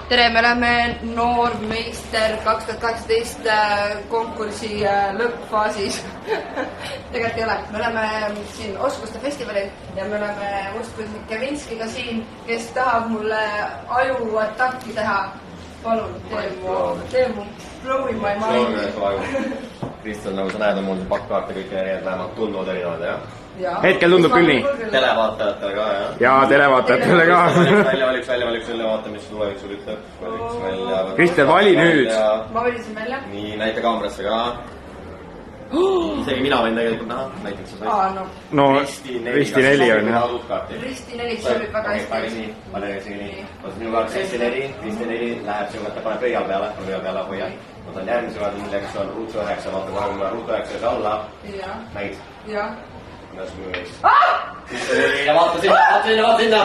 tere, me oleme Noormeister 2018 konkursi lõppfaasis. Tegelikult ei ole. Me oleme siin Oskuste festivalil ja me oleme Oskuste Kevinskiga siin, kes tahab mulle ajuatakki teha. Palun, tee mu blow in my mind. Kristel, nagu sa näed, on mul pakkkaarte kõik vähemalt tundnud erinevad, jah? Hetkel tundub küll nii. Televaatajatele ka, jah? Jaa, televaatajatele ka. Valiks selle vaata, mis tulevik sul ütleb. Kristel, vali nüüd. Ma valisin välja. Nii, näita kaamerasse ka. Isegi mina võin tegelikult näha, näiteks sa said. No, Risti 4 on, jah. Risti 4 sobib väga hästi. Pani nii, pane isegi nii. Minu kaart Risti 4 läheb sinuga, et ta paneb pöial peale, hoia. Ma saan järgmise kaardi, milleks on Ruutu 9, vaata kohe, kui ma Ruutu 9 alla. Näid? Jah. Kuidas minu ees? Risti 4 ja vaata sinna!